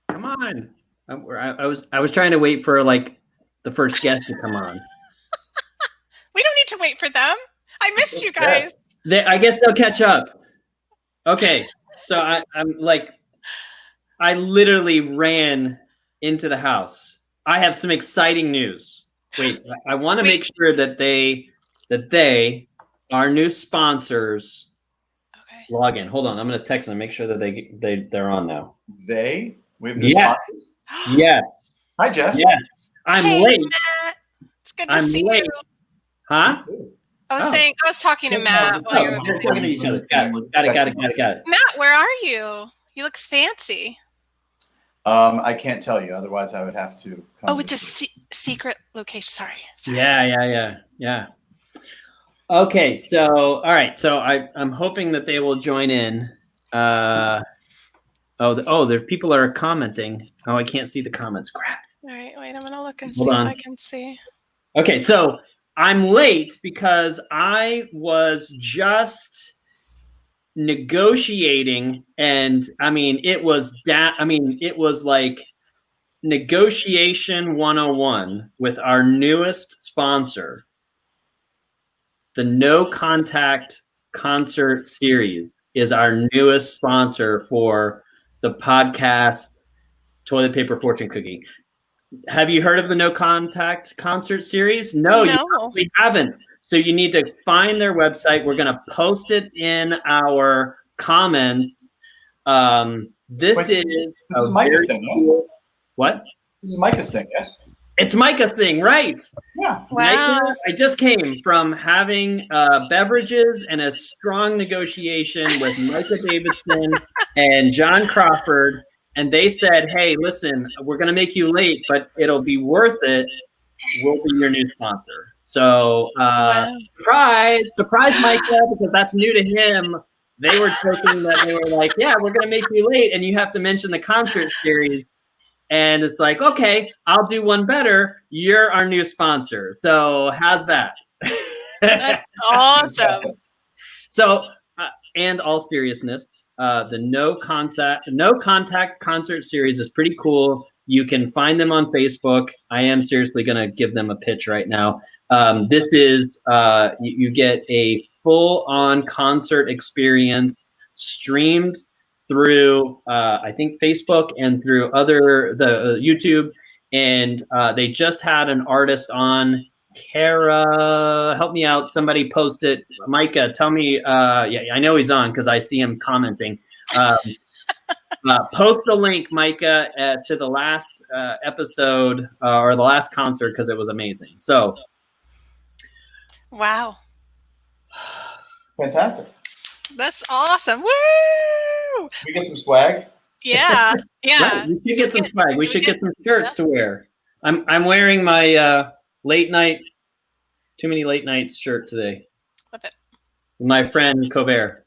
Come on. I was trying to wait for like the first guest to come on. We don't need to wait for them. I missed you guys. I guess they'll catch up. Okay, so I'm like, I literally ran into the house. I have some exciting news. Wait, I want to make sure that they our new sponsors. Okay. Log in. Hold on, I'm going to text them and make sure that they're on now. We have new sponsors? Yes. Hi, Jess. Yes. I'm late. Matt. It's good to see you. Huh? I was talking to Matt while you were talking to each other. Got it. Matt, where are you? He looks fancy. I can't tell you, otherwise I would have to come. Oh, it's a secret location. Sorry. Yeah. Okay, so all right, so I'm hoping that they will join in. There people are commenting. Oh, I can't see the comments. Crap. All right, wait, I'm gonna look and see if I can see. Okay, so I'm late because I was just negotiating, and it was like negotiation 101 with our newest sponsor. The No Contact Concert Series is our newest sponsor for the podcast Toilet Paper Fortune Cookie. Have you heard of the No Contact Concert Series? No. You probably haven't. So you need to find their website. We're going to post it in our comments. This is Micah's thing, yes? What? This is Micah's thing, yes? It's Micah's thing, right? Yeah. Wow. Micah, I just came from having beverages and a strong negotiation with Micah Davidson and John Crawford. And they said, hey, listen, we're going to make you late, but it'll be worth it. We'll be your new sponsor. So surprise, Micah, because that's new to him. They were joking that they were like, yeah, we're going to make you late, and you have to mention the concert series. And it's like, okay, I'll do one better. You're our new sponsor. So how's that? That's awesome. So, and all seriousness, the No Contact Concert Series is pretty cool. You can find them on Facebook. I am seriously going to give them a pitch right now. This is, you get a full-on concert experience streamed through, I think, Facebook and through YouTube. And they just had an artist on. Kara, help me out. Somebody post it. Micah, tell me. Yeah, I know he's on because I see him commenting. Post the link, Micah, to the last episode or the last concert because it was amazing. So, wow, fantastic! That's awesome! Woo! We get some swag. Yeah. Right, we should get some swag. We should get some shirts to wear. I'm wearing my late night, too many late nights shirt today. Love it. My friend Colbert.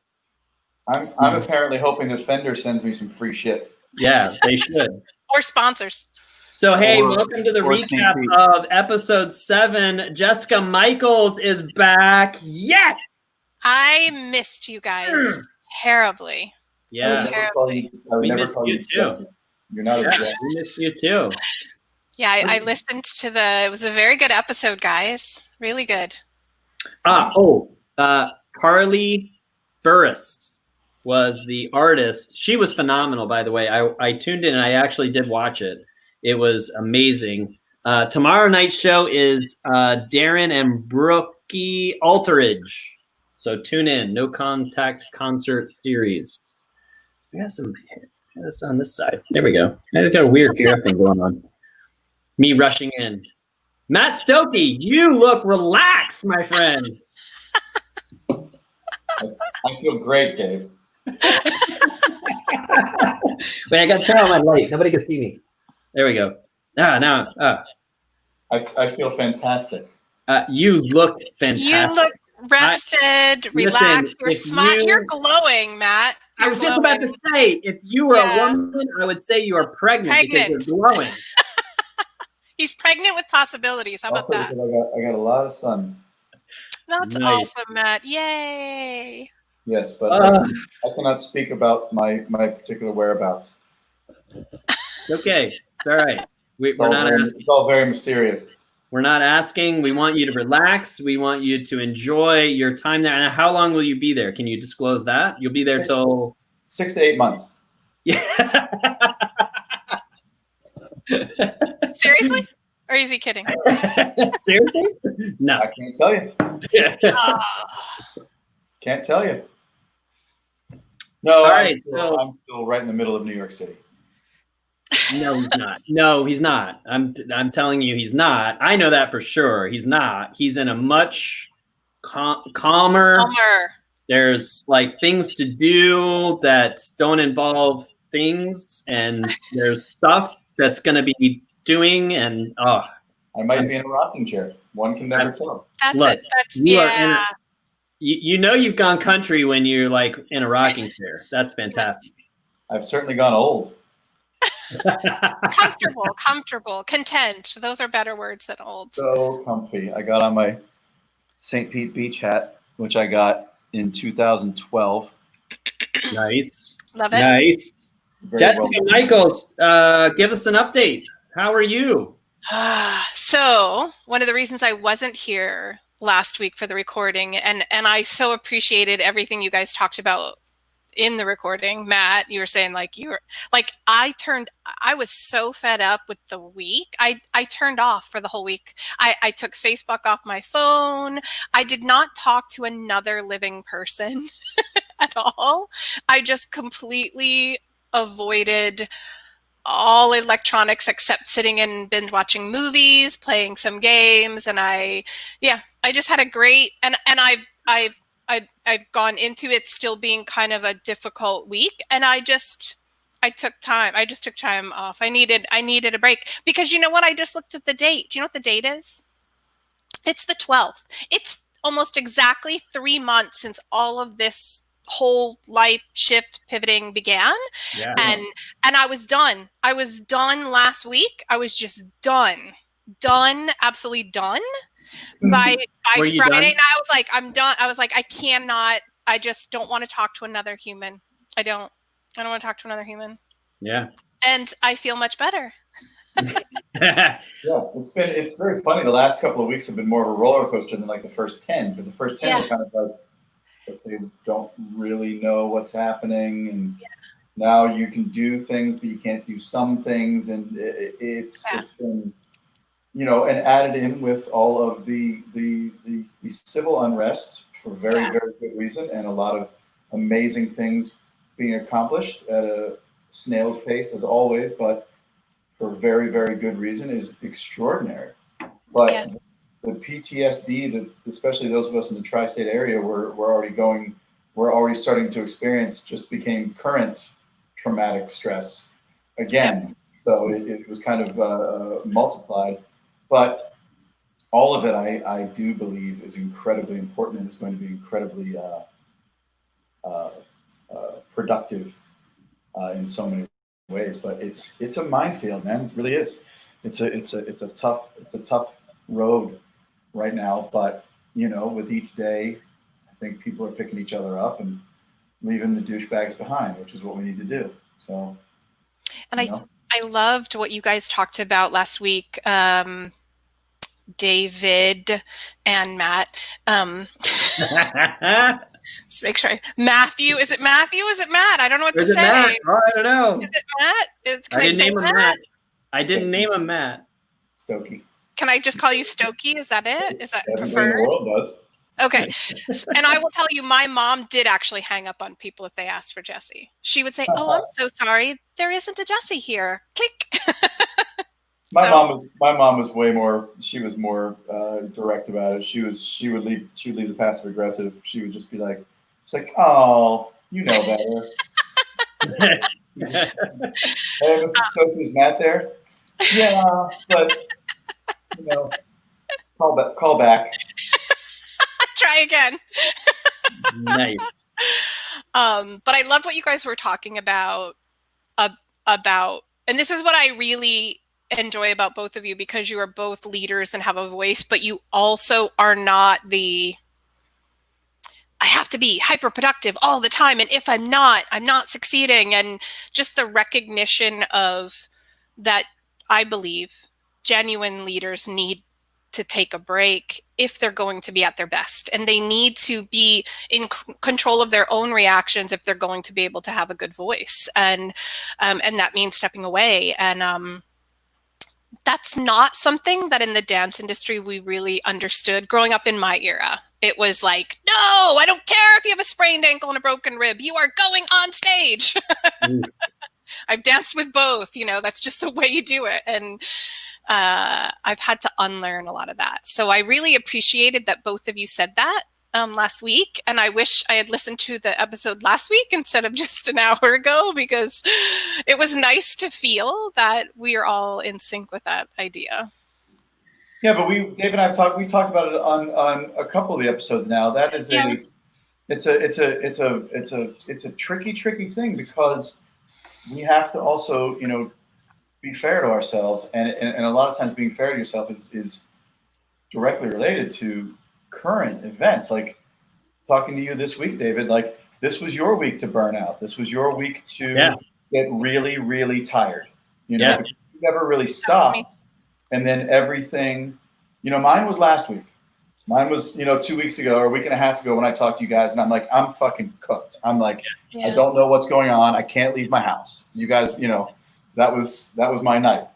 I'm apparently hoping that Fender sends me some free shit. Yeah, they should. Or sponsors. So, hey, welcome to the recap of episode 7. Jessica Michaels is back. Yes! I missed you guys terribly. Yeah. Terribly. We missed you too. You're not we missed you too. Yeah, I listened to it was a very good episode, guys. Really good. Carly Burris was the artist. She was phenomenal, by the way. I tuned in and I actually did watch it. It was amazing. Tomorrow night's show is Darren and Brookie Alterage. So tune in. No Contact Concert Series. We have some this on this side. There we go. I got a weird fear thing going on. Me rushing in. Matt Stokey, you look relaxed, my friend. I feel great, Dave. Wait, I got to turn on my light. Nobody can see me. There we go. I feel fantastic. You look fantastic. You look rested, relaxed. You're glowing, Matt. I was just about to say, if you were a woman, I would say you are pregnant. Because you're glowing. He's pregnant with possibilities. How about Also, that? because I got a lot of sun. That's Nice. awesome, Matt. Yay. Yes, but Uh, I cannot speak about my particular whereabouts. okay. It's all right. We're not asking. It's all very mysterious. We're not asking. We want you to relax. We want you to enjoy your time there. And how long will you be there? Can you disclose that? You'll be there till 6 to 8 months. Yeah. Seriously? Or is he kidding? Seriously? No. I can't tell you. Can't tell you. No, All I'm, right, so- I'm still right in the middle of New York City. No, he's not. No, he's not. I'm telling you, he's not. I know that for sure. He's not. He's in a much calmer. There's like things to do that don't involve things, and there's stuff that's going to be doing, and I might be in a rocking chair. One can never tell. That's Look, it. That's you are in yeah. you know you've gone country when you're like in a rocking chair. That's fantastic. I've certainly gone old. Comfortable, content. Those are better words than old. So comfy. I got on my St. Pete beach hat, which I got in 2012. Nice. Love it. Nice. Very Jessica well. Michaels, give us an update. How are you? So one of the reasons I wasn't here last week for the recording, and I so appreciated everything you guys talked about in the recording. Matt, you were saying like I was so fed up with the week. I turned off for the whole week. I took Facebook off my phone. I did not talk to another living person at all. I just completely avoided all electronics except sitting and binge watching movies, playing some games, and I just had a great and I've gone into it still being kind of a difficult week, and I just took time off. I needed a break because you know what? I just looked at the date. Do you know what the date is? It's the 12th. It's almost exactly 3 months since all of this whole life shift pivoting began. Yeah. And I was done. I was done last week. I was just done, absolutely done. By Friday night, I was like, I'm done. I was like, I just don't want to talk to another human. I don't want to talk to another human. Yeah. And I feel much better. Yeah, it's very funny. The last couple of weeks have been more of a roller coaster than like the first 10, because the first 10 were kind of like, they don't really know what's happening, and now you can do things, but you can't do some things, and it's been, you know, and added in with all of the civil unrest for very good reason, and a lot of amazing things being accomplished at a snail's pace as always, but for very good reason, is extraordinary. But the PTSD that especially those of us in the tri-state area we're already starting to experience just became current traumatic stress again. So it was kind of multiplied. But all of it, I do believe, is incredibly important, and is going to be incredibly productive in so many ways. But it's a minefield, man. It really is. It's a tough road right now. But you know, with each day, I think people are picking each other up and leaving the douchebags behind, which is what we need to do. So, and I loved what you guys talked about last week. David and Matt. Let's make sure. Matthew. Is it Matthew? Is it Matt? I don't know what to say. Matt? Oh, I don't know. Is it Matt? I didn't name him Matt. I didn't name him Matt. Stokey. Can I just call you Stokey? Is that it? Is that Everybody in the world does. Okay. And I will tell you, my mom did actually hang up on people if they asked for Jesse. She would say, "Oh, I'm so sorry. There isn't a Jesse here." Click. My mom was way more. She was more direct about it. She would leave the passive aggressive. She would just be like, "It's like, oh, you know better." Hey, Mr. Stokey, is Matt there? Yeah, but you know, call back. Try again. Nice. But I loved what you guys were talking about, and this is what I really enjoy about both of you, because you are both leaders and have a voice, but you also are not the, I have to be hyper productive all the time, and if I'm not succeeding. And just the recognition of that, I believe genuine leaders need to take a break if they're going to be at their best, and they need to be in control of their own reactions if they're going to be able to have a good voice. And that means stepping away. And that's not something that in the dance industry we really understood growing up in my era. It was like, no, I don't care if you have a sprained ankle and a broken rib, you are going on stage. I've danced with both, that's just the way you do it. And I've had to unlearn a lot of that. So I really appreciated that both of you said that last week. And I wish I had listened to the episode last week instead of just an hour ago, because it was nice to feel that we are all in sync with that idea. Yeah, but Dave and I we talked about it on a couple of the episodes now. That is it's a tricky thing, because we have to also, be fair to ourselves, and a lot of times being fair to yourself is directly related to current events. Like talking to you this week, David, like this was your week to burn out. This was your week to get really, really tired. Because you never really stopped. And then everything, mine was last week. Mine was, 2 weeks ago or a week and a half ago when I talked to you guys, and I'm like, I'm fucking cooked. I'm like, I don't know what's going on. I can't leave my house. You guys, that was my night,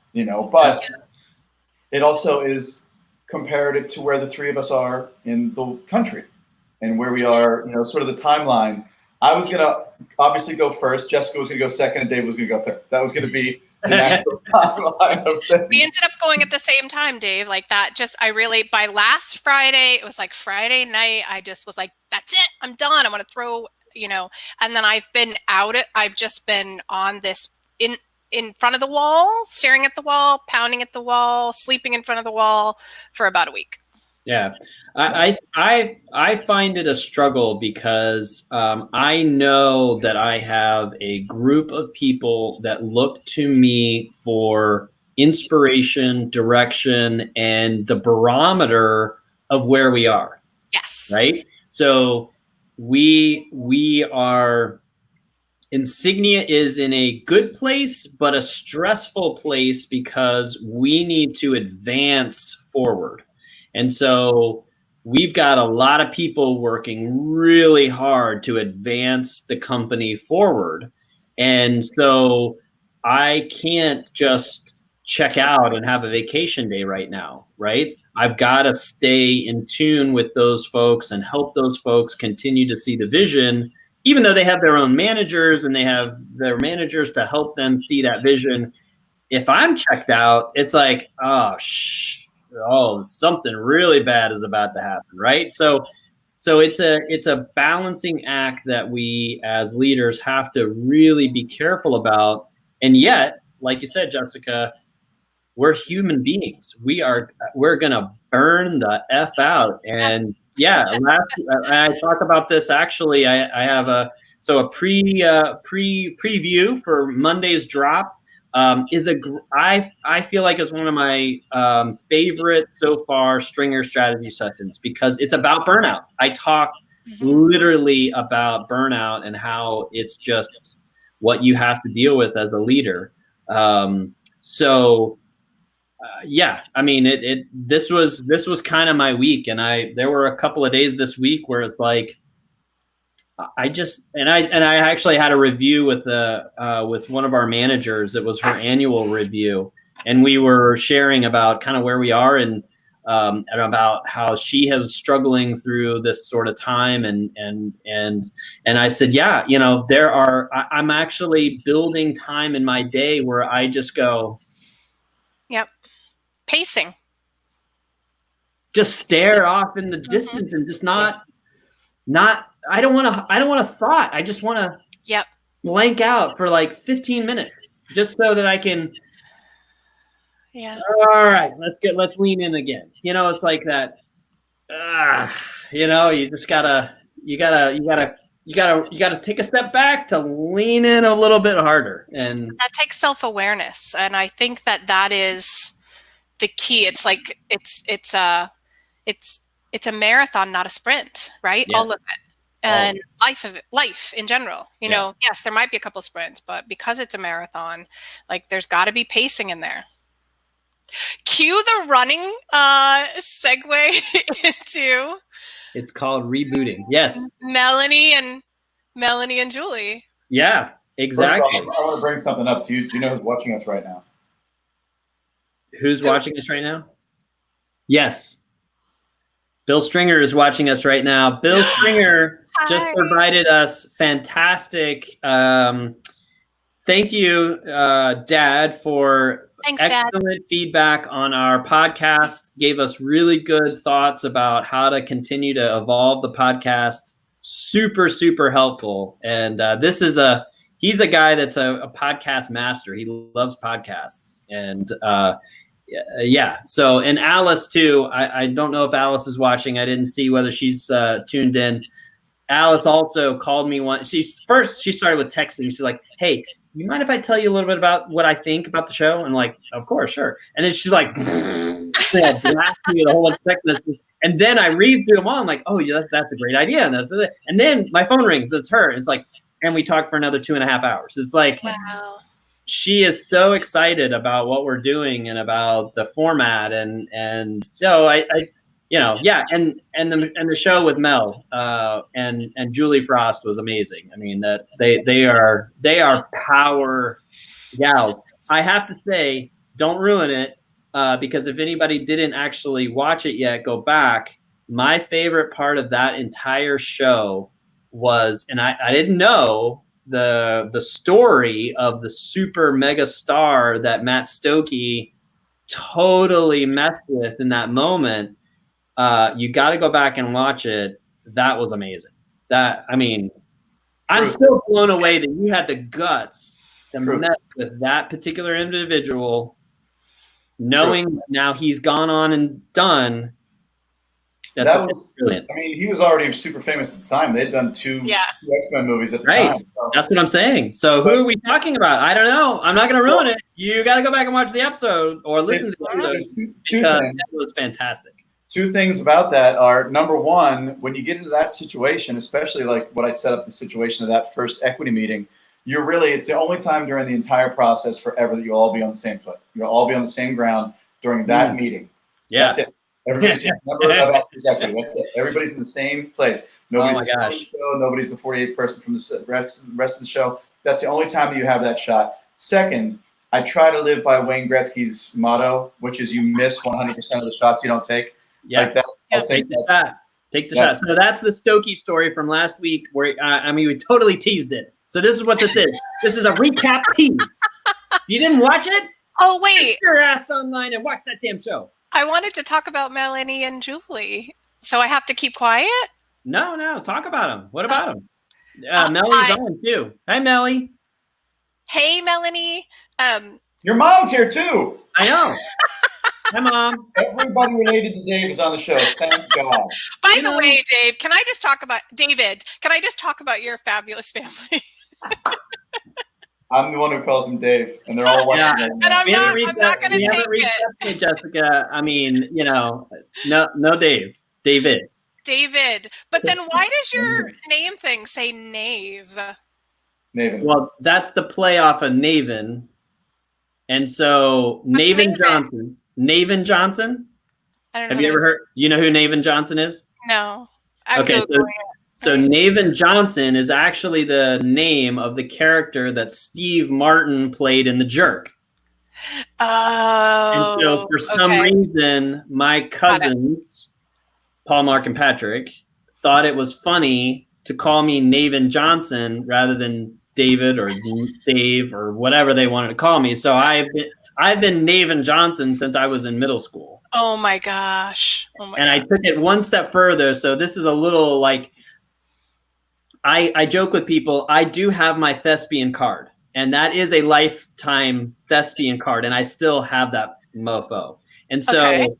but it also is comparative to where the three of us are in the country and where we are, sort of the timeline. I was going to obviously go first. Jessica was going to go second, and Dave was going to go third. That was going to be the natural timeline of things. We ended up going at the same time, Dave, like that. By last Friday, it was like Friday night. I just was like, that's it. I'm done. I want to throw, and then I've just been on this in front of the wall, staring at the wall, pounding at the wall, sleeping in front of the wall for about a week. Yeah. I find it a struggle because I know that I have a group of people that look to me for inspiration, direction, and the barometer of where we are. Yes. Right? So we are, Insignia is in a good place, but a stressful place because we need to advance forward. And so we've got a lot of people working really hard to advance the company forward. And so I can't just check out and have a vacation day right now, right? I've got to stay in tune with those folks and help those folks continue to see the vision, even though they have their own managers and they have their managers to help them see that vision. If I'm checked out, it's like, something really bad is about to happen, right? So it's a balancing act that we as leaders have to really be careful about. And yet, like you said, Jessica, we're human beings. We're gonna burn the F out. And I talk about this actually. I have a preview for Monday's drop. I feel like it's one of my favorite so far Stringer strategy sessions, because it's about burnout. I talk literally about burnout and how it's just what you have to deal with as a leader. This was kind of my week, and there were a couple of days this week where it's like, I actually had a review with one of our managers. It was her annual review, and we were sharing about kind of where we are and about how she has struggling through this sort of time. And I said, I'm actually building time in my day where I just go, pacing, just stare off in the distance and just not. I don't want a thought. I just want to blank out for like 15 minutes just so that I can. Yeah. All right, let's lean in again. It's like that. You just gotta you gotta take a step back to lean in a little bit harder, and that takes self-awareness. And I think that is the key. It's like it's a marathon, not a sprint, right? Yes. All of it. And life in general, you know, yes, there might be a couple sprints, but because it's a marathon, like there's got to be pacing in there. Cue the running segue into. It's called rebooting. Yes, Melanie and Julie. Yeah, exactly. First off, I want to bring something up. Do you know who's watching us right now? Who's watching us right now? Yes. Bill Stringer is watching us right now. Bill Stringer just provided us fantastic. Thank you, Dad, for excellent feedback on our podcast. Gave us really good thoughts about how to continue to evolve the podcast. Super, super helpful. And he's a guy that's a podcast master. He loves podcasts. And yeah. So, and Alice too. I don't know if Alice is watching. I didn't see whether she's tuned in. Alice also called me once. She started with texting. She's like, "Hey, you mind if I tell you a little bit about what I think about the show?" And I'm like, "Of course, sure." And then she's like, blasting me with a whole bunch of text messages. And then I read through them all. I'm like, "Oh, yeah, that's a great idea." And then my phone rings. It's her. It's like, and we talk for another 2.5 hours. It's like, wow. She is so excited about what we're doing and about the format, and so I and the show with Mel and Julie Frost was amazing. I mean, that they are power gals. I have to say, don't ruin it, because if anybody didn't actually watch it yet, go back. My favorite part of that entire show was, and I didn't know the story of the super mega star that Matt Stokke totally messed with in that moment. You got to go back and watch it. That was amazing. I'm still blown away that you had the guts to mess with that particular individual, knowing now he's gone on and done. That was brilliant. I mean, he was already super famous at the time. They'd done two X-Men movies at the time. So. That's what I'm saying. So who are we talking about? I don't know. I'm not going to ruin it. You got to go back and watch the episode or listen to the episode. It was fantastic. Two things about that are, number one, when you get into that situation, especially like what I set up the situation of that first equity meeting, it's the only time during the entire process forever that you'll all be on the same foot. You'll all be on the same ground during that meeting. Yeah. That's it. Everybody's about equity. That's it. Everybody's in the same place. Nobody's the show. Nobody's the 48th person from the rest of the show. That's the only time that you have that shot. Second, I try to live by Wayne Gretzky's motto, which is you miss 100% of the shots you don't take. Yeah. Take the shot. So that's the Stokke story from last week where, we totally teased it. So this is what this is. This is a recap tease. You didn't watch it? Oh, wait. Get your ass online and watch that damn show. I wanted to talk about Melanie and Julie. So I have to keep quiet? No. Talk about them. What about them? Melanie's on too. Hi, Melly. Hey, Melanie. Your mom's here too. I know. Hi, Mom. Everybody related to Dave is on the show. Thank God. By the way, David, can I just talk about your fabulous family? I'm the one who calls him Dave, and they're all watching. And I'm not going to take it. Jessica, no Dave. David. But then why does your name thing say Nave? Naven. Well, that's the play off of Naven. And so Naven Johnson. Naven Johnson? I don't know. Have you ever heard? You know who Naven Johnson is? No. So Naven Johnson is actually the name of the character that Steve Martin played in The Jerk. Oh. And so for some reason, my cousins, Paul, Mark, and Patrick, thought it was funny to call me Naven Johnson rather than David or Dave or whatever they wanted to call me. So I've been Naven Johnson since I was in middle school. Oh my gosh. I took it one step further. So this is a little like, I joke with people, I do have my thespian card, and that is a lifetime thespian card, and I still have that mofo. And so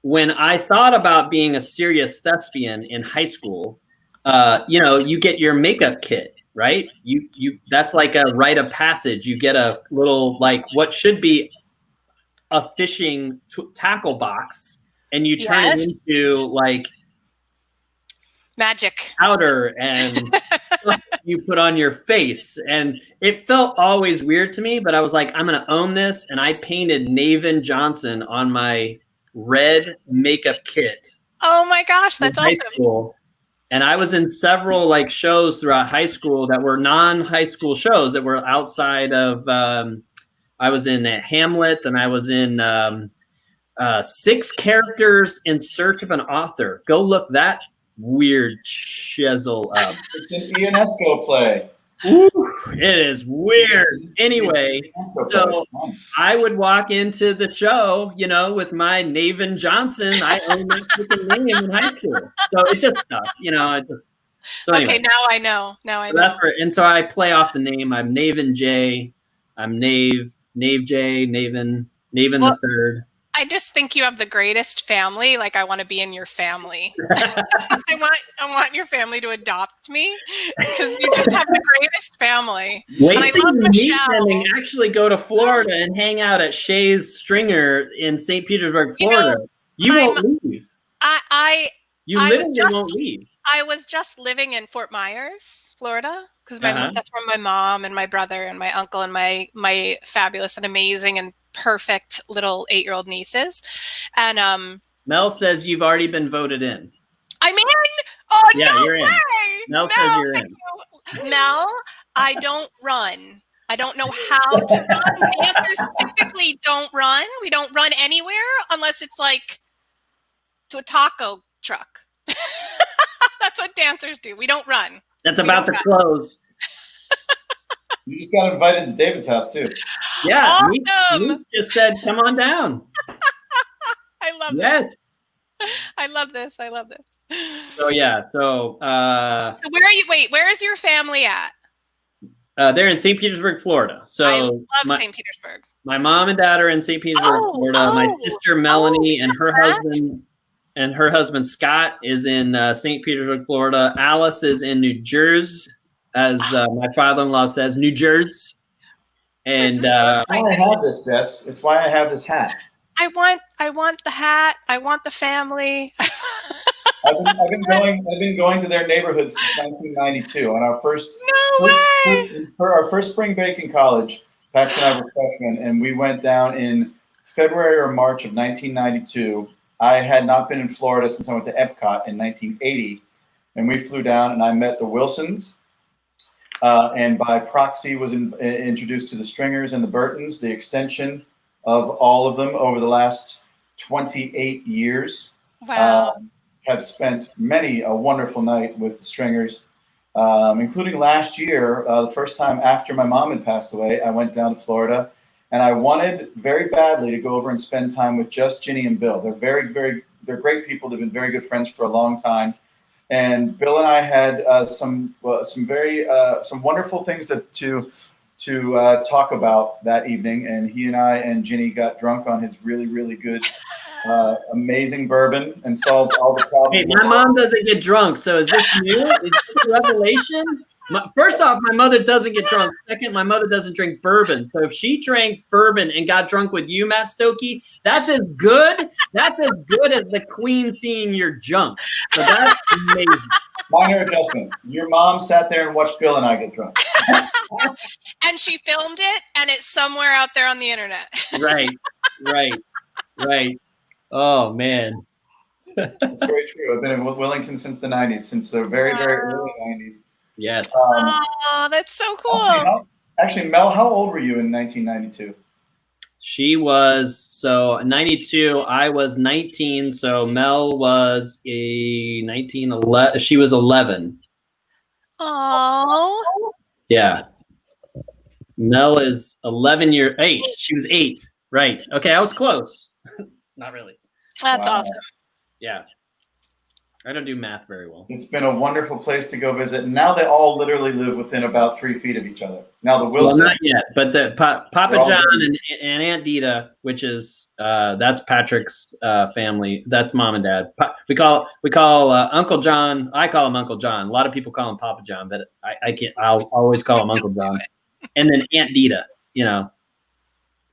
when I thought about being a serious thespian in high school, you get your makeup kit, right? That's like a rite of passage. You get a little like what should be a fishing tackle box, and you turn it into like magic powder and you put on your face. And it felt always weird to me, but I was like, I'm gonna own this. And I painted Navin Johnson on my red makeup kit. Oh my gosh, that's awesome. School. And I was in several like shows throughout high school that were non-high school shows that were outside of I was in Hamlet, and I was in 6 Characters in Search of an Author. Go look that weird shizzle up. It's an Ionesco play. Ooh, it is weird. Anyway, so I would walk into the show, with my Navin Johnson. I owned that freaking name in high school. So it's just stuff, So anyway. Okay, now I know. And so I play off the name. I'm Navin J. I'm Nave J, Navin the third. I just think you have the greatest family. Like, I want to be in your family. I want your family to adopt me because you just have the greatest family. Wait and I till love you the meet show. them and actually go to Florida and hang out at Shay's Stringer in St. Petersburg, Florida. You won't leave. You literally won't leave. I was just living in Fort Myers, Florida, because that's where my mom and my brother and my uncle and my fabulous and amazing and perfect little 8-year-old nieces. And Mel says you've already been voted in. I'm in? Oh, yeah, no you're in. way. Mel says you're in. Mel, I don't run. I don't know how to run. Dancers typically don't run. We don't run anywhere unless it's like to a taco truck. That's what dancers do. We don't run. That's about to close. You just got invited to David's house too. Yeah, awesome. Meek just said, "Come on down." I love this. I love this. I love this. So yeah, so where are you? Wait, where is your family at? They're in St. Petersburg, Florida. So I love St. Petersburg. My mom and dad are in St. Petersburg, Florida. My sister Melanie and her husband Scott is in St. Petersburg, Florida. Alice is in New Jersey, as my father-in-law says, New Jersey. And why I have this, Jess. It's why I have this hat. I want the hat. I want the family. I've been going to their neighborhood since 1992. On our first spring break in college, Patrick and I were freshmen, and we went down in February or March of 1992. I had not been in Florida since I went to Epcot in 1980, and we flew down, and I met the Wilsons, and by proxy was introduced to the Stringers and the Burtons, the extension of all of them over the last 28 years. Wow. Have spent many a wonderful night with the Stringers, including last year, the first time after my mom had passed away. I went down to Florida, and I wanted very badly to go over and spend time with just Ginny and Bill. They're they're great people. They've been very good friends for a long time. And Bill and I had some wonderful things to talk about that evening. And he and I and Ginny got drunk on his really, really good, amazing bourbon and solved all the problems. Hey, my mom doesn't get drunk. So is this new? Is this a revelation? First off, my mother doesn't get drunk. Second, my mother doesn't drink bourbon. So if she drank bourbon and got drunk with you, Matt Stokey, that's as good. That's as good as the queen seeing your junk. So that's amazing. Minor adjustment. Your mom sat there and watched Bill and I get drunk. And she filmed it, and it's somewhere out there on the internet. Right. Oh, man. That's very true. I've been in Wellington since the 90s, since the very, very early 90s. Yes. Oh, that's so cool. Actually, Mel, how old were you in 1992? She was 92. I was 19. So Mel was 11. She was 11. Oh. Yeah. Mel is 8. She was 8. Right. Okay. I was close. Not really. That's awesome. Yeah. I don't do math very well. It's been a wonderful place to go visit. And now they all literally live within about 3 feet of each other. Now the Wilson. Well, not yet, but the Papa They're all John living. and Aunt Dita, which is that's Patrick's family. That's mom and dad. We call Uncle John. I call him Uncle John. A lot of people call him Papa John, but I can't. I'll always call him Uncle John. And then Aunt Dita. You know,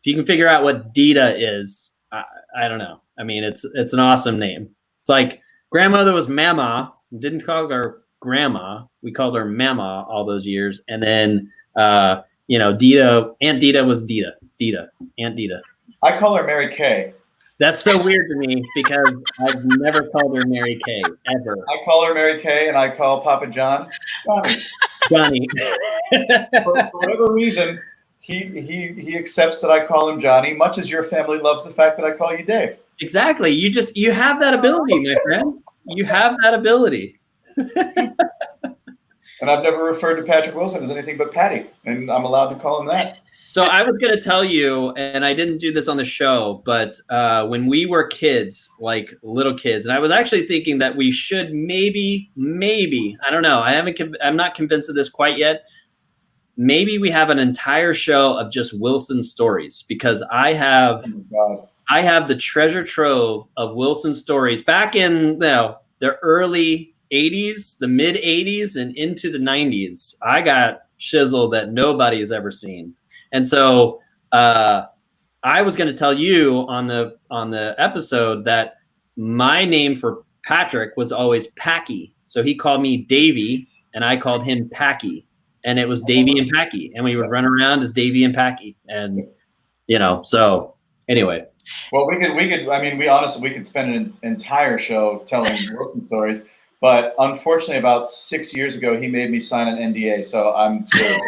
if you can figure out what Dita is, I don't know. I mean, it's an awesome name. It's like grandmother was Mama. Didn't call her grandma. We called her Mama all those years. And then, Dita, Aunt Dita was Dita, Aunt Dita. I call her Mary Kay. That's so weird to me because I've never called her Mary Kay, ever. I call her Mary Kay, and I call Papa John Johnny. for whatever reason, he accepts that I call him Johnny, much as your family loves the fact that I call you Dave. Exactly. You have that ability, my friend. You have that ability. And I've never referred to Patrick Wilson as anything but Patty, and I'm allowed to call him that. So I was going to tell you, and I didn't do this on the show, but when we were kids, like little kids, and I was actually thinking that we should maybe, I don't know. I'm not convinced of this quite yet. Maybe we have an entire show of just Wilson stories, because I have the treasure trove of Wilson stories back in the early 80s, the mid 80s, and into the 90s. I got shizzle that nobody has ever seen. And so I was going to tell you on the episode that my name for Patrick was always Packy. So he called me Davey, and I called him Packy. And it was Davey and Packy. And we would run around as Davey and Packy. And, so anyway. Well, we could spend an entire show telling Wilson stories. But unfortunately, about 6 years ago, he made me sign an NDA. So I'm scared.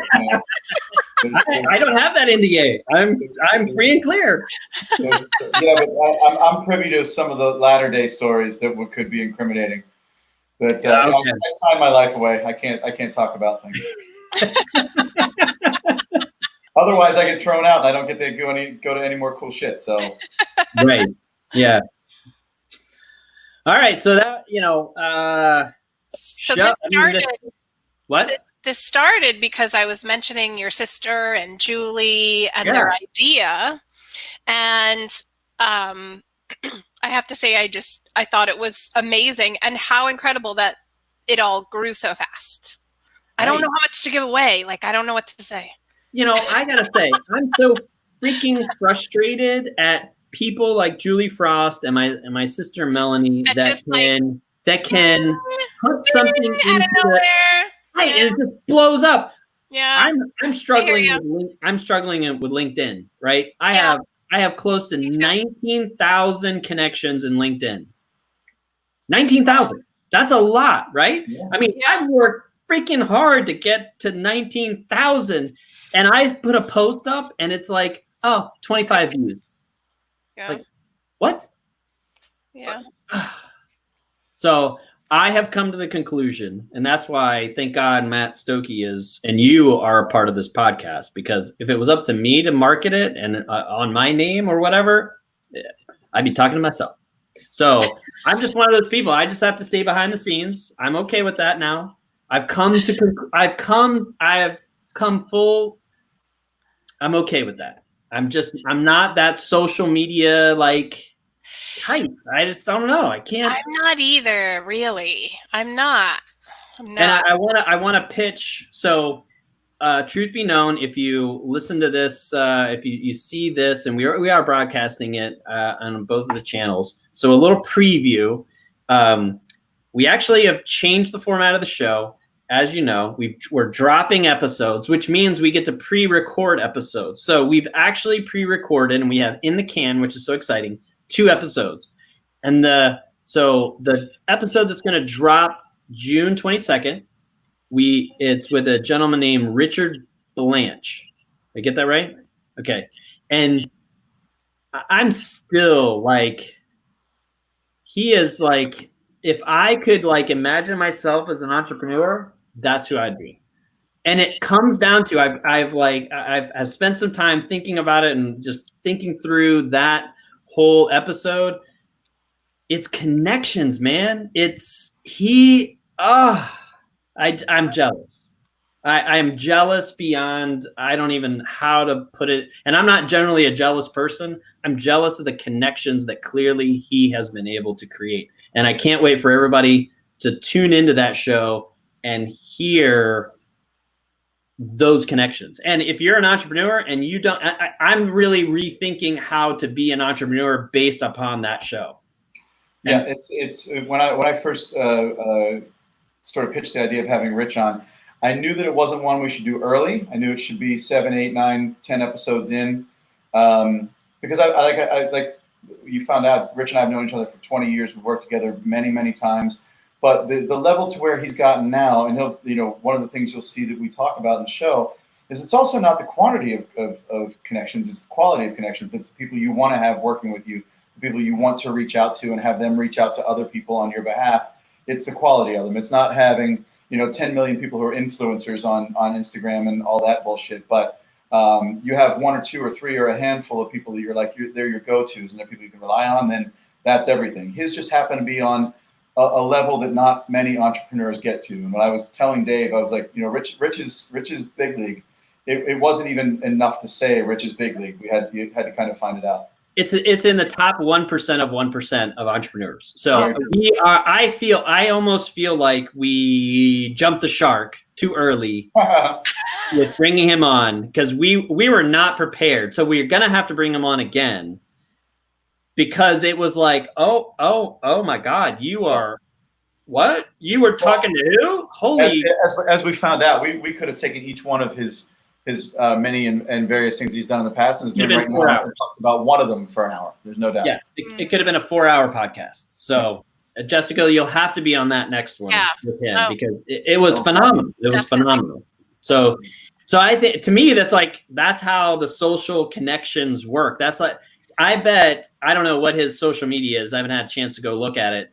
I don't have that NDA. I'm free and clear. Yeah, but I'm privy to some of the latter day stories that could be incriminating. But Okay. I signed my life away. I can't talk about things. Otherwise, I get thrown out and I don't get to go to any more cool shit. So right, yeah. All right, so that So this started. What? This started because I was mentioning your sister and Julie and their idea, and I have to say I thought it was amazing, and how incredible that it all grew so fast. I don't know how much to give away. Like, I don't know what to say. I gotta say, I'm so freaking frustrated at people like Julie Frost and my sister Melanie that can put something into it. Right, and it just blows up. Yeah, I'm struggling. I'm struggling with LinkedIn. Right, I have close to 19,000 connections in LinkedIn. 19,000. That's a lot, right? Yeah. I mean, I've worked freaking hard to get to 19,000, and I put a post up, and it's like, 25 views. Yeah. Like, what? Yeah. So I have come to the conclusion, and that's why, thank God, Matt Stokey and you are a part of this podcast, because if it was up to me to market it and on my name or whatever, I'd be talking to myself. So I'm just one of those people. I just have to stay behind the scenes. I'm okay with that now. I'm okay with that. I'm not that social media type. I just don't know. I can't. I'm not either, really. I'm not. And I want to pitch. So, truth be known, if you listen to this, if you see this, and we are broadcasting it on both of the channels. So a little preview. We actually have changed the format of the show. As you know, we're dropping episodes, which means we get to pre-record episodes. So we've actually pre-recorded, and we have in the can, which is so exciting, 2 episodes. And the episode that's going to drop June 22nd, it's with a gentleman named Richard Blanche. Did I get that right? Okay. And I'm still he is if I could imagine myself as an entrepreneur, that's who I'd be. And it comes down to I've spent some time thinking about it and just thinking through that whole episode. it's connections, man. I'm jealous. I'm jealous beyond, I don't even how to put it. And I'm not generally a jealous person. I'm jealous of the connections that clearly he has been able to create. And I can't wait for everybody to tune into that show and hear those connections. And if you're an entrepreneur and you don't, I'm really rethinking how to be an entrepreneur based upon that show. Yeah, it's when I first sort of pitched the idea of having Rich on, I knew that it wasn't one we should do early. I knew it should be 7, 8, 9, 10 episodes in, because I like you found out, Rich and I have known each other for 20 years. We've worked together many, many times. But the level to where he's gotten now, and one of the things you'll see that we talk about in the show is it's also not the quantity of connections, it's the quality of connections. It's the people you want to have working with you, the people you want to reach out to and have them reach out to other people on your behalf. It's the quality of them. It's not having 10 million people who are influencers on Instagram and all that bullshit. But you have 1 or 2 or 3 or a handful of people that they're your go-tos and they're people you can rely on, then that's everything. His just happened to be on a level that not many entrepreneurs get to. And when I was telling Dave, I was like, Rich is big league. It wasn't even enough to say Rich is big league. You had to kind of find it out. It's in the top 1% of 1% of entrepreneurs. So we are. I almost feel like we jumped the shark too early with bringing him on because we were not prepared. So we're gonna have to bring him on again. Because it was like, oh my God, you are what? You were talking to who? Holy! As we found out, we could have taken each one of his many and various things he's done in the past and is doing right now and talked about one of them for an hour. There's no doubt. Yeah, it could have been a 4-hour podcast. So, Jessica, you'll have to be on that next one with him because it was phenomenal. It was phenomenal. So I think to me that's how the social connections work. That's like. I bet, I don't know what his social media is. I haven't had a chance to go look at it.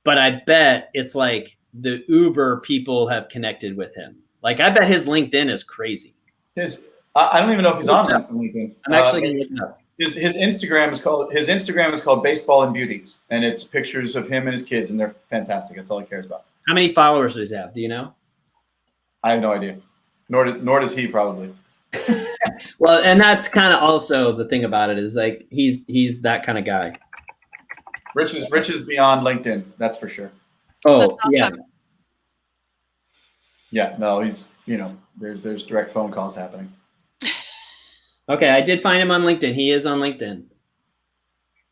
But I bet it's like the Uber people have connected with him. Like, I bet his LinkedIn is crazy. I don't even know if he's on LinkedIn. I'm actually going to look it up. His Instagram is called Baseball and Beauty. And it's pictures of him and his kids, and they're fantastic. That's all he cares about. How many followers does he have? Do you know? I have no idea. Nor does he probably. Well, and that's kind of also the thing about it is like he's that kind of guy. Rich is beyond LinkedIn, that's for sure. Oh, yeah. Yeah, no, he's there's direct phone calls happening. Okay, I did find him on LinkedIn. He is on LinkedIn.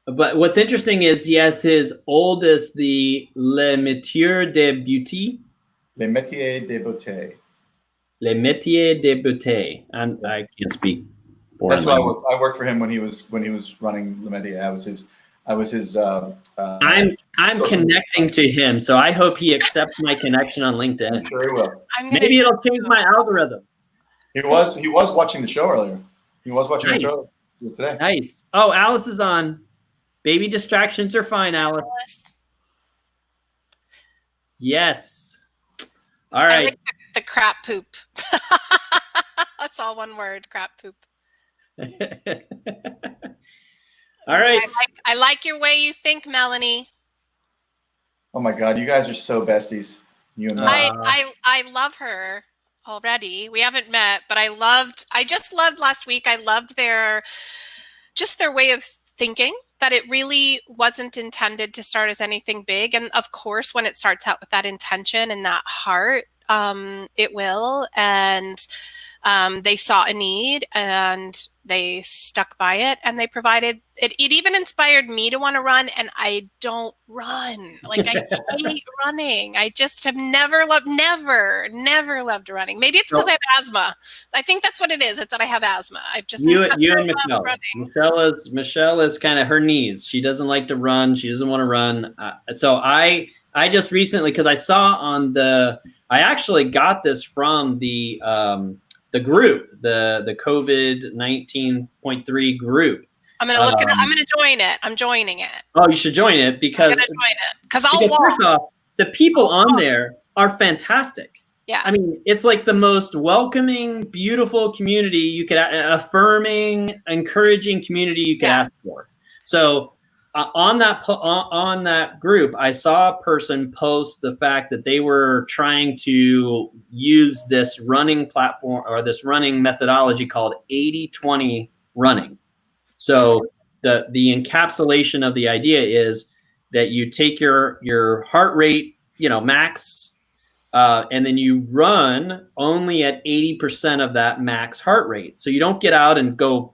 But what's interesting is he has his oldest, the Le Métier de Beauté. Le Métier de Beauté. Le Métier de Beauté. I can't speak. That's why I worked for him when he was running Le Métier. I was his. I'm connecting to him, so I hope he accepts my connection on LinkedIn. I'm sure he will. Maybe it'll change my algorithm. He was watching the show earlier. He was watching the show today. Nice. Oh, Alice is on. Baby distractions are fine, Alice. Yes. All right. I like the crap poop. That's all one word, crap poop. All right. I like your way you think, Melanie. Oh my God, you guys are so besties. You and I love her already. We haven't met, but I just loved last week. I loved their way of thinking, that it really wasn't intended to start as anything big. And of course, when it starts out with that intention and that heart, it will. And they saw a need and they stuck by it and they provided it. It even inspired me to want to run, and I don't run. Like, I hate running. I just have never loved running. Maybe it's because I have asthma. I think that's what it is. It's that I have asthma. I've just you and Michelle. Michelle is kind of her knees. She doesn't like to run. She doesn't want to run. So I just recently, because I saw I actually got this from the group, the COVID 19.3 group. I'm gonna look at it. I'm gonna join it. I'm joining it. Oh, you should join it because I'll walk. First off, the people on there are fantastic. Yeah. I mean, it's like the most welcoming, beautiful community you could, affirming, encouraging community you could ask for. So on that group, I saw a person post the fact that they were trying to use this running platform or this running methodology called 80-20 running. So the encapsulation of the idea is that you take your heart rate, max, and then you run only at 80% of that max heart rate. So you don't get out and go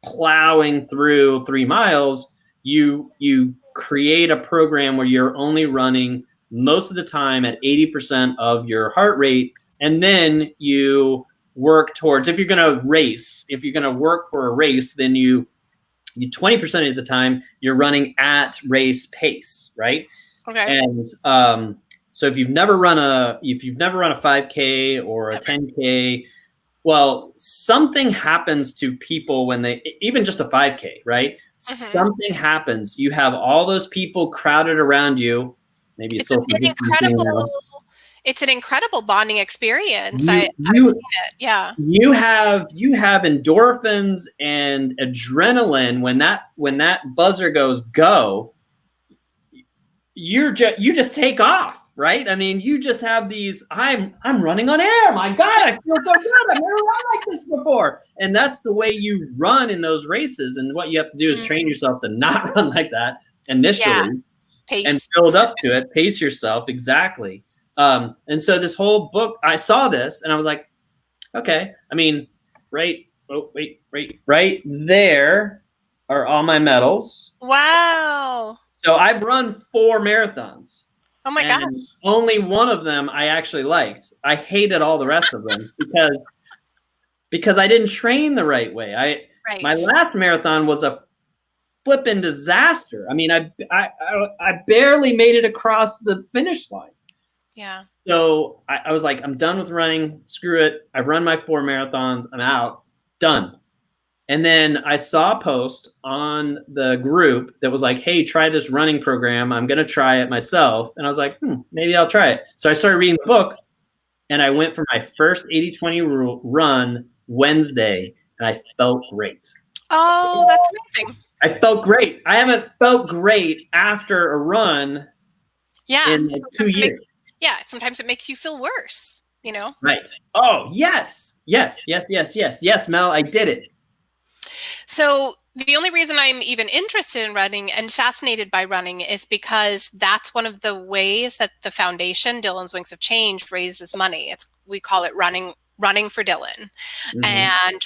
plowing through 3 miles. You create a program where you're only running most of the time at 80% of your heart rate, and then you work towards, if you're going to race, if you're going to work for a race, then you 20% of the time you're running at race pace, right? Okay. And so if you've never run a 5K or a 10K, well, something happens to people when they, even just a 5K, right? Something happens. You have all those people crowded around you. Maybe it's an incredible bonding experience. I've seen it. Yeah. You have endorphins and adrenaline when that buzzer goes go. You just take off, right? I mean, you just have these. I'm running on air. My God, I feel so good. I've never run like this before. And that's the way you run in those races. And what you have to do is train yourself to not run like that initially, and build up to it. Pace yourself, exactly. And so this whole book, I saw this and I was like, okay. I mean, right there are all my medals. Wow. So I've run 4 marathons. Oh my gosh. Only one of them I actually liked. I hated all the rest of them because I didn't train the right way. My last marathon was a flipping disaster. I mean, I barely made it across the finish line. Yeah. So I was like, I'm done with running. Screw it. I've run my 4 marathons. I'm out. Done. And then I saw a post on the group that was like, hey, try this running program. I'm going to try it myself. And I was like, maybe I'll try it. So I started reading the book, and I went for my first 80-20 run Wednesday, and I felt great. Oh, that's amazing. I felt great. I haven't felt great after a run in 2 years. Sometimes it makes you feel worse, Right. Oh, yes. Yes, Mel, I did it. So the only reason I'm even interested in running and fascinated by running is because that's one of the ways that the foundation, Dylan's Wings of Change, raises money. We call it running for Dylan. And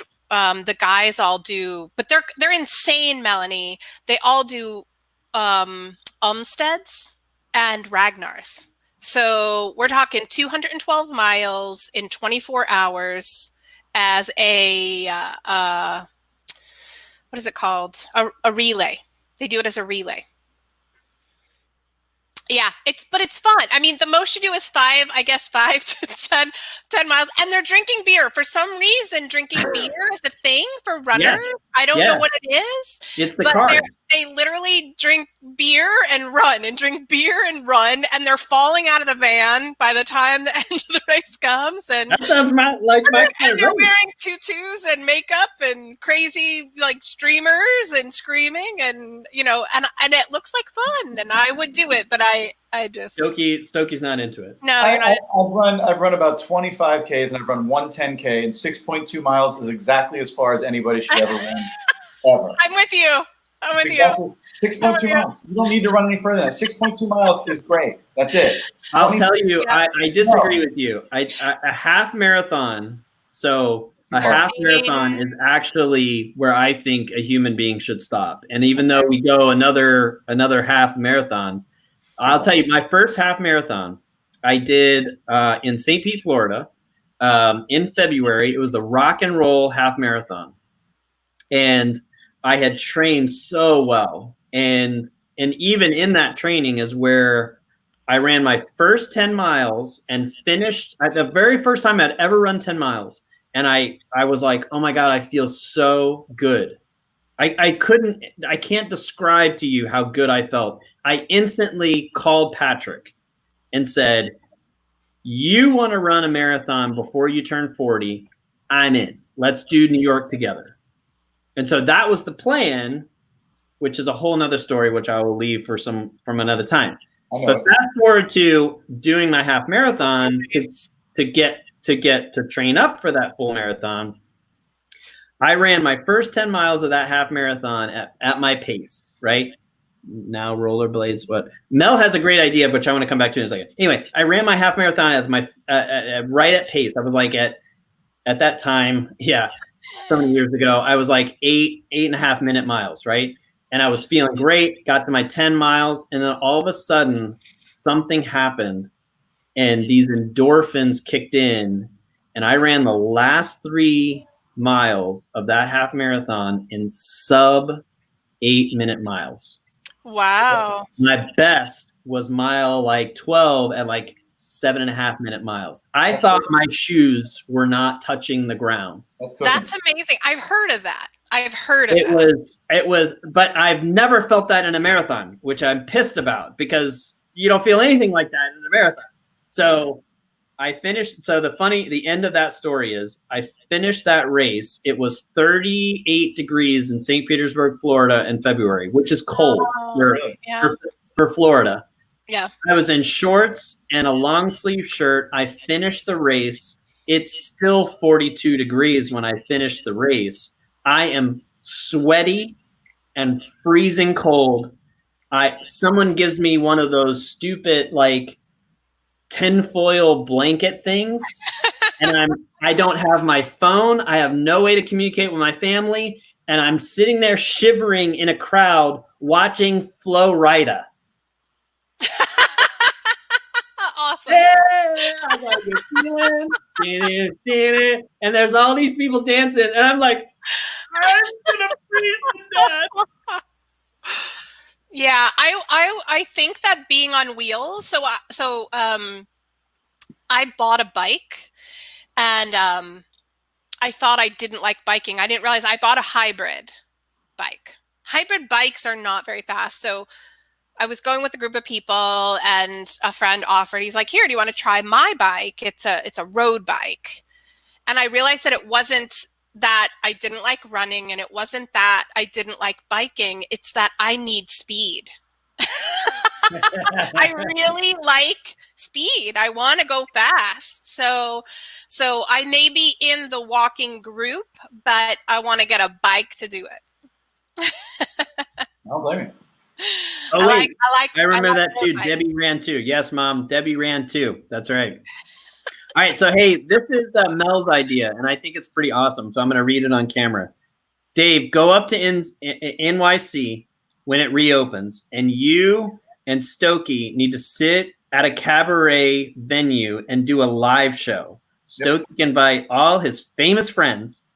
the guys all do, but they're insane, Melanie. They all do Umsteads and Ragnars. So we're talking 212 miles in 24 hours as a what is it called? A relay. They do it as a relay. Yeah, it's fun. I mean, the most you do is 5 to 10 miles. And they're drinking beer. For some reason, drinking beer is the thing for runners. Yeah. I don't know what it is. It's the card. They literally drink beer and run and drink beer and run. And they're falling out of the van by the time the end of the race comes. And that sounds like my and they're wearing tutus and makeup and crazy streamers and screaming and and it looks like fun. And I would do it, but I just Stokey's not into it. No, you're not. I've run about 25 Ks and I've run 1 10K, and 6.2 miles is exactly as far as anybody should ever run. Ever. I'm with you. 6.2 miles. You don't need to run any further than that. 6.2 miles is great. That's it. I'll tell you, I disagree with you. A half marathon. So a half marathon is actually where I think a human being should stop. And even though we go another half marathon, I'll tell you, my first half marathon I did in St. Pete, Florida, in February. It was the Rock and Roll Half Marathon, and I had trained so well, and even in that training is where I ran my first 10 miles and finished at the very first time I'd ever run 10 miles. And I was like, oh my God, I feel so good. I can't describe to you how good I felt. I instantly called Patrick and said, you want to run a marathon before you turn 40? I'm in. Let's do New York together. And so that was the plan. which is a whole nother story, which I will leave for from another time. I know But it. fast forward to doing my half marathon to train up for that full marathon. I ran my first 10 miles of that half marathon at my pace, right? Now rollerblades, what? Mel has a great idea, which I want to come back to in a second. Anyway, I ran my half marathon at my right at pace. I was like at that time, so many years ago, I was like 8.5 minute miles, right? And I was feeling great, got to my 10 miles, and then all of a sudden something happened and these endorphins kicked in, and I ran the last 3 miles of that half marathon in sub 8 minute miles. Wow. My best was mile like 12 at like 7.5 minute miles. I thought my shoes were not touching the ground. That's amazing. I've heard of that. It was, but I've never felt that in a marathon, which I'm pissed about because you don't feel anything like that in a marathon. So I finished. So the end of that story is I finished that race. It was 38 degrees in St. Petersburg, Florida in February, which is cold for Florida. Yeah. I was in shorts and a long sleeve shirt. I finished the race. It's still 42 degrees when I finished the race. I am sweaty and freezing cold. Someone gives me one of those stupid like tinfoil blanket things, and I don't have my phone. I have no way to communicate with my family, and I'm sitting there shivering in a crowd watching Flo Rida. Awesome. And there's all these people dancing, and I'm like, I'm gonna freeze to death. Yeah, I think that being on wheels. So I bought a bike, and I thought I didn't like biking. I didn't realize I bought a hybrid bike. Hybrid bikes are not very fast. So I was going with a group of people, and a friend offered. He's like, "Here, do you want to try my bike? It's a road bike." And I realized that it wasn't that I didn't like running, and it wasn't that I didn't like biking. It's that I need speed. I really like speed. I want to go fast. So I may be in the walking group, but I want to get a bike to do it. I'll blame you. Oh, wait. I remember that too. Bike. Debbie ran too. Yes, Mom. Debbie ran too. That's right. All right. So, hey, this is Mel's idea, and I think it's pretty awesome. So I'm going to read it on camera. Dave, go up to NYC when it reopens, and you and Stokey need to sit at a cabaret venue and do a live show. Stokey can invite all his famous friends.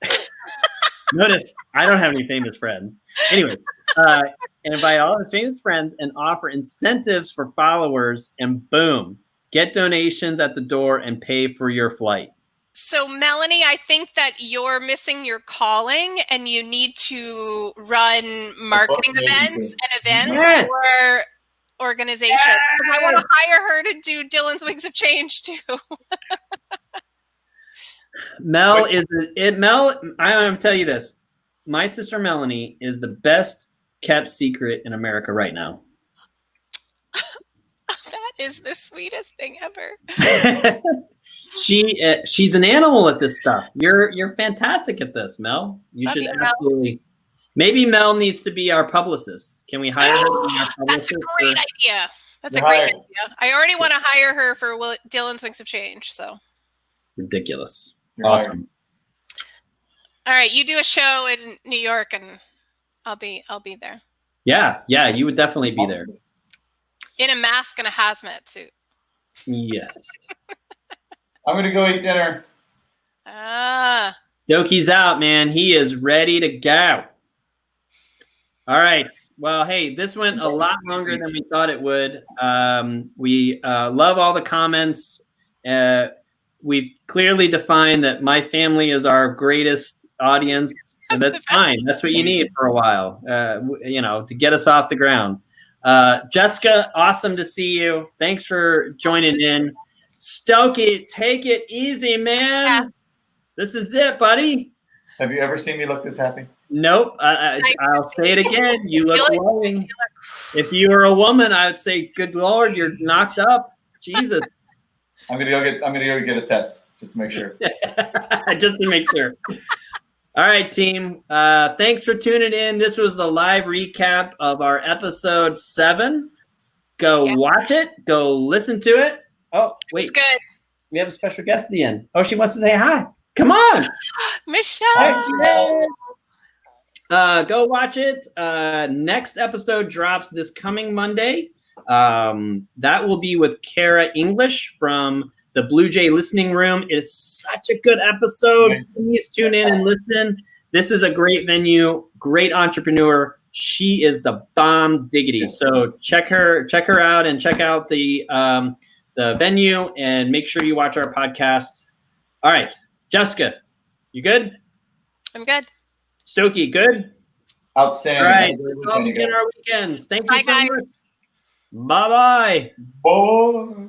Notice, I don't have any famous friends. Anyway, and invite all his famous friends and offer incentives for followers, and boom, get donations at the door and pay for your flight. So, Melanie, I think that you're missing your calling, and you need to run marketing events for organizations. Yes! I want to hire her to do Dylan's Wings of Change too. Mel, I'm going to tell you this. My sister Melanie is the best kept secret in America right now. That is the sweetest thing ever. She's an animal at this stuff. You're fantastic at this, Mel. You should absolutely. Maybe Mel needs to be our publicist. Can we hire her to be our publicist? That's a great idea. That's a great idea. I already want to hire her for Dylan's Wings of Change. So ridiculous. You're awesome. All right, you do a show in New York, and I'll be there. Yeah, you would definitely be there. In a mask and a hazmat suit. Yes. I'm gonna go eat dinner. Dokey's out, man. He is ready to go. All right. Well, hey, this went a lot longer than we thought it would. We love all the comments. We've clearly defined that my family is our greatest audience, and that's fine. That's what you need for a while, to get us off the ground. Jessica, awesome to see you. Thanks for joining in. Stokey, take it easy, man. Yeah. This is it, buddy. Have you ever seen me look this happy? Nope. I'll say it again. You look glowing. If you were a woman, I would say, "Good Lord, you're knocked up." Jesus. I'm gonna go get a test just to make sure. Just to make sure. All right, team. Thanks for tuning in. This was the live recap of our episode 7. Go watch it. Go listen to it. Oh, wait. It's good. We have a special guest at the end. Oh, she wants to say hi. Come on. Michelle. Hi, go watch it. Next episode drops this coming Monday. That will be with Kara English from the Blue Jay Listening Room. It is such a good episode. Please tune in and listen. This is a great venue, great entrepreneur. She is the bomb diggity. So check her out and check out the venue and make sure you watch our podcast. All right, Jessica, you good? I'm good. Stokey, good? Outstanding. All right, let's all begin our weekends. Thank you so much. Bye-bye. Bye.